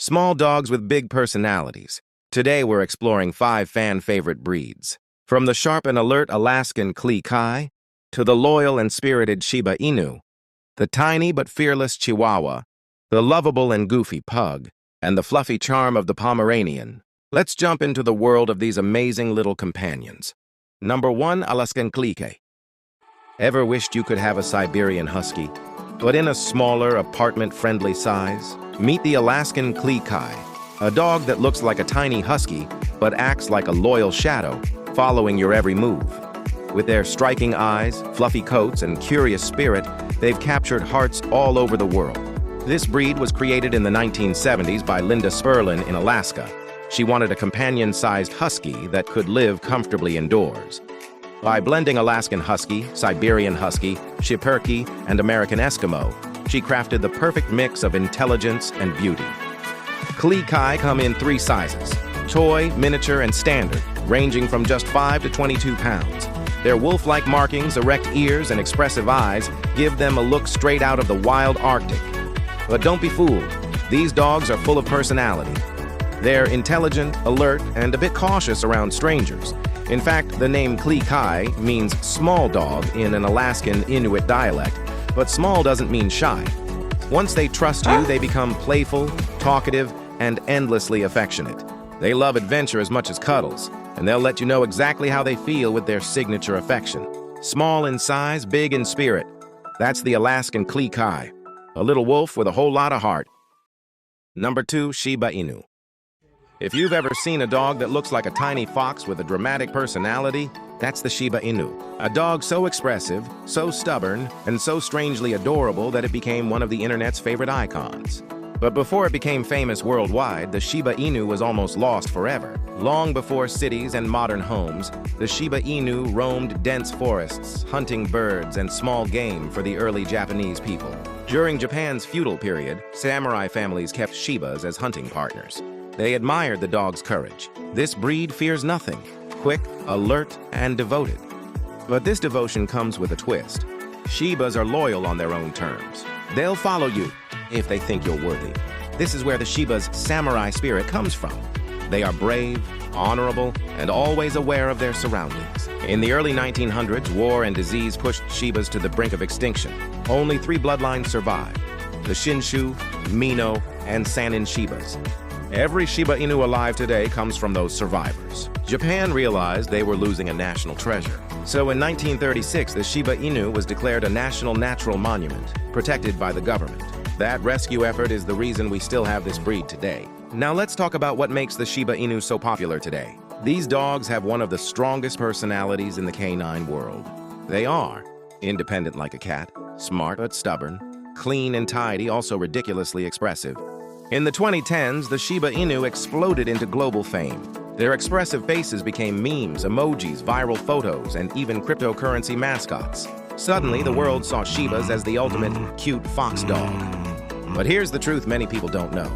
Small dogs with big personalities. Today we're exploring 5 fan-favorite breeds. From the sharp and alert Alaskan Klee Kai to the loyal and spirited Shiba Inu, the tiny but fearless Chihuahua, the lovable and goofy Pug, and the fluffy charm of the Pomeranian. Let's jump into the world of these amazing little companions. Number 1, Alaskan Klee Kai. Ever wished you could have a Siberian Husky, but in a smaller, apartment-friendly size? Meet the Alaskan Klee Kai, a dog that looks like a tiny husky, but acts like a loyal shadow, following your every move. With their striking eyes, fluffy coats, and curious spirit, they've captured hearts all over the world. This breed was created in the 1970s by Linda Sperlin in Alaska. She wanted a companion-sized husky that could live comfortably indoors. By blending Alaskan Husky, Siberian Husky, Schipperke, and American Eskimo, she crafted the perfect mix of intelligence and beauty. Klee Kai come in 3 sizes: toy, miniature, and standard, ranging from just 5 to 22 pounds. Their wolf-like markings, erect ears, and expressive eyes give them a look straight out of the wild Arctic. But don't be fooled. These dogs are full of personality. They're intelligent, alert, and a bit cautious around strangers. In fact, the name Klee Kai means small dog in an Alaskan Inuit dialect, but small doesn't mean shy. Once they trust you, they become playful, talkative, and endlessly affectionate. They love adventure as much as cuddles, and they'll let you know exactly how they feel with their signature affection. Small in size, big in spirit. That's the Alaskan Klee Kai, a little wolf with a whole lot of heart. Number 2, Shiba Inu. If you've ever seen a dog that looks like a tiny fox with a dramatic personality, that's the Shiba Inu. A dog so expressive, so stubborn, and so strangely adorable that it became one of the internet's favorite icons. But before it became famous worldwide, the Shiba Inu was almost lost forever. Long before cities and modern homes, the Shiba Inu roamed dense forests, hunting birds and small game for the early Japanese people. During Japan's feudal period, samurai families kept Shibas as hunting partners. They admired the dog's courage. This breed fears nothing, quick, alert, and devoted. But this devotion comes with a twist. Shibas are loyal on their own terms. They'll follow you if they think you're worthy. This is where the Shiba's samurai spirit comes from. They are brave, honorable, and always aware of their surroundings. In the early 1900s, war and disease pushed Shibas to the brink of extinction. Only 3 bloodlines survived: the Shinshu, Mino, and Sanin Shibas. Every Shiba Inu alive today comes from those survivors. Japan realized they were losing a national treasure. So in 1936, the Shiba Inu was declared a national natural monument, protected by the government. That rescue effort is the reason we still have this breed today. Now let's talk about what makes the Shiba Inu so popular today. These dogs have one of the strongest personalities in the canine world. They are independent like a cat, smart but stubborn, clean and tidy, also ridiculously expressive. In the 2010s, the Shiba Inu exploded into global fame. Their expressive faces became memes, emojis, viral photos, and even cryptocurrency mascots. Suddenly, the world saw Shibas as the ultimate cute fox dog. But here's the truth many people don't know.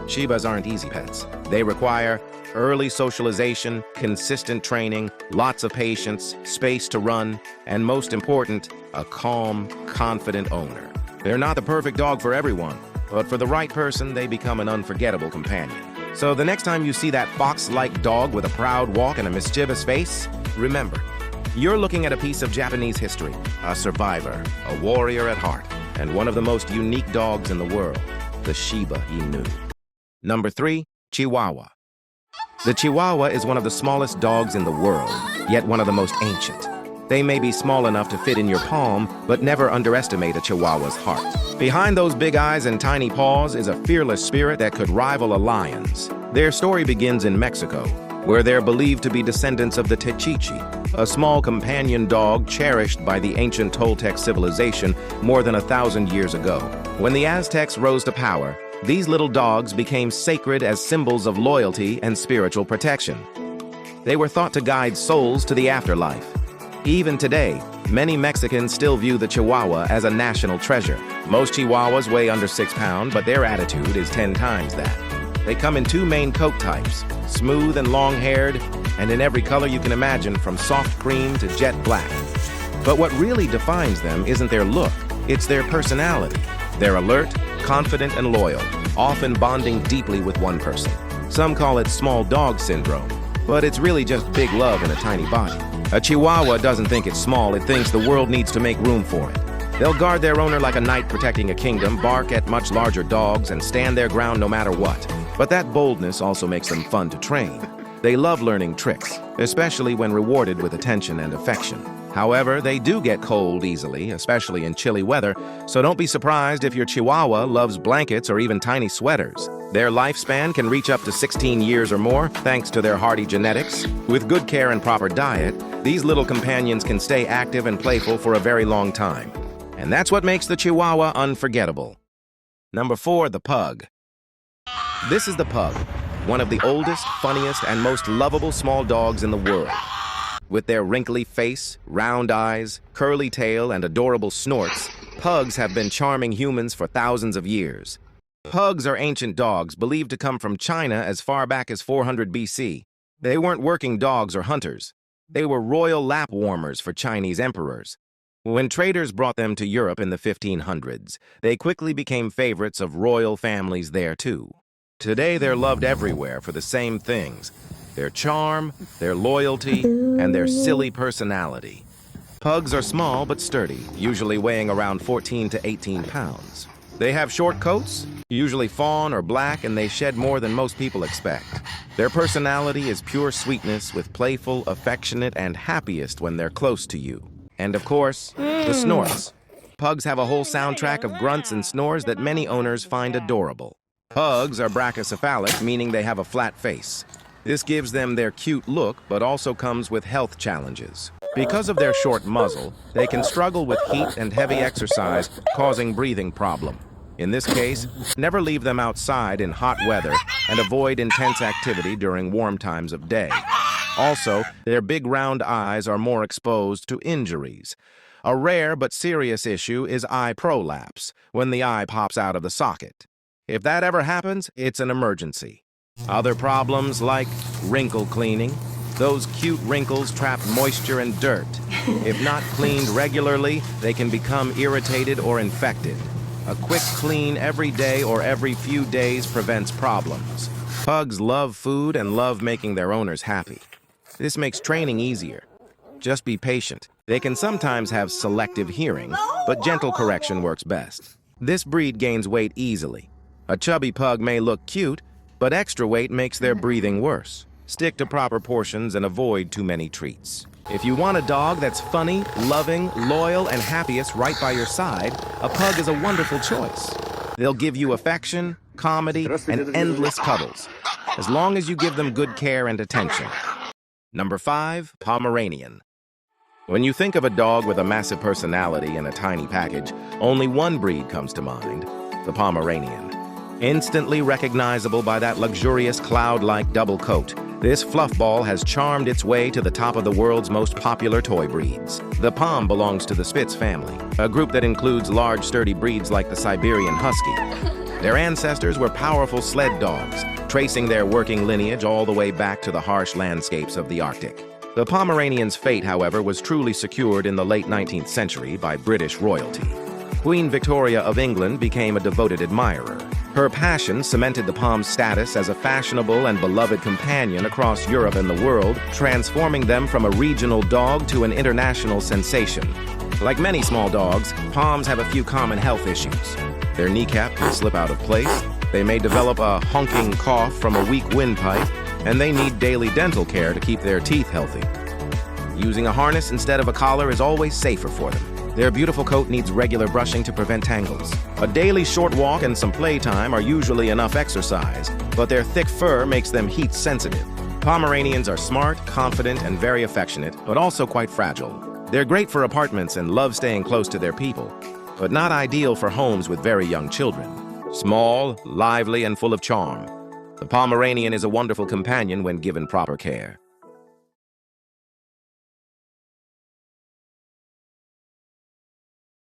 Shibas aren't easy pets. They require early socialization, consistent training, lots of patience, space to run, and most important, a calm, confident owner. They're not the perfect dog for everyone, but for the right person, they become an unforgettable companion. So the next time you see that fox-like dog with a proud walk and a mischievous face, remember, you're looking at a piece of Japanese history, a survivor, a warrior at heart, and one of the most unique dogs in the world, the Shiba Inu. Number 3, Chihuahua. The Chihuahua is one of the smallest dogs in the world, yet one of the most ancient. They may be small enough to fit in your palm, but never underestimate a Chihuahua's heart. Behind those big eyes and tiny paws is a fearless spirit that could rival a lion's. Their story begins in Mexico, where they're believed to be descendants of the Techichi, a small companion dog cherished by the ancient Toltec civilization more than 1,000 years ago. When the Aztecs rose to power, these little dogs became sacred as symbols of loyalty and spiritual protection. They were thought to guide souls to the afterlife. Even today, many Mexicans still view the Chihuahua as a national treasure. Most Chihuahuas weigh under 6 pounds, but their attitude is 10 times that. They come in 2 main coat types, smooth and long-haired, and in every color you can imagine, from soft cream to jet black. But what really defines them isn't their look, it's their personality. They're alert, confident, and loyal. often bonding deeply with one person. Some call it small dog syndrome, but it's really just big love in a tiny body. A Chihuahua doesn't think it's small, it thinks the world needs to make room for it. They'll guard their owner like a knight protecting a kingdom, bark at much larger dogs, and stand their ground no matter what. But that boldness also makes them fun to train. They love learning tricks, especially when rewarded with attention and affection. However, they do get cold easily, especially in chilly weather, so don't be surprised if your Chihuahua loves blankets or even tiny sweaters. Their lifespan can reach up to 16 years or more, thanks to their hardy genetics. With good care and proper diet, these little companions can stay active and playful for a very long time. And that's what makes the Chihuahua unforgettable. Number 4, the Pug. This is the Pug, one of the oldest, funniest, and most lovable small dogs in the world. With their wrinkly face, round eyes, curly tail, and adorable snorts, pugs have been charming humans for thousands of years. Pugs are ancient dogs believed to come from China as far back as 400 BC. They weren't working dogs or hunters. They were royal lap warmers for Chinese emperors. When traders brought them to Europe in the 1500s, they quickly became favorites of royal families there too. Today they're loved everywhere for the same things: their charm, their loyalty, and their silly personality. Pugs are small but sturdy, usually weighing around 14 to 18 pounds. They have short coats, usually fawn or black, and they shed more than most people expect. Their personality is pure sweetness, with playful, affectionate, and happiest when they're close to you. And of course, the snorts. Pugs have a whole soundtrack of grunts and snores that many owners find adorable. Pugs are brachycephalic, meaning they have a flat face. This gives them their cute look, but also comes with health challenges. Because of their short muzzle, they can struggle with heat and heavy exercise, causing breathing problems. In this case, never leave them outside in hot weather and avoid intense activity during warm times of day. Also, their big round eyes are more exposed to injuries. A rare but serious issue is eye prolapse, when the eye pops out of the socket. If that ever happens, it's an emergency. Other problems like wrinkle cleaning. Those cute wrinkles trap moisture and dirt. If not cleaned regularly, they can become irritated or infected. A quick clean every day or every few days prevents problems. Pugs love food and love making their owners happy. This makes training easier. Just be patient. They can sometimes have selective hearing, but gentle correction works best. This breed gains weight easily. A chubby pug may look cute, but extra weight makes their breathing worse. Stick to proper portions and avoid too many treats. If you want a dog that's funny, loving, loyal, and happiest right by your side, a pug is a wonderful choice. They'll give you affection, comedy, and endless cuddles, as long as you give them good care and attention. Number 5, Pomeranian. When you think of a dog with a massive personality in a tiny package, only one breed comes to mind: the Pomeranian. Instantly recognizable by that luxurious cloud-like double coat, this fluff ball has charmed its way to the top of the world's most popular toy breeds. The Pom belongs to the Spitz family, a group that includes large, sturdy breeds like the Siberian Husky. Their ancestors were powerful sled dogs, tracing their working lineage all the way back to the harsh landscapes of the Arctic. The Pomeranian's fate, however, was truly secured in the late 19th century by British royalty. Queen Victoria of England became a devoted admirer. Her passion cemented the Pom's status as a fashionable and beloved companion across Europe and the world, transforming them from a regional dog to an international sensation. Like many small dogs, Poms have a few common health issues. Their kneecap can slip out of place, they may develop a honking cough from a weak windpipe, and they need daily dental care to keep their teeth healthy. Using a harness instead of a collar is always safer for them. Their beautiful coat needs regular brushing to prevent tangles. A daily short walk and some playtime are usually enough exercise, but their thick fur makes them heat sensitive. Pomeranians are smart, confident, and very affectionate, but also quite fragile. They're great for apartments and love staying close to their people, but not ideal for homes with very young children. Small, lively, and full of charm, the Pomeranian is a wonderful companion when given proper care.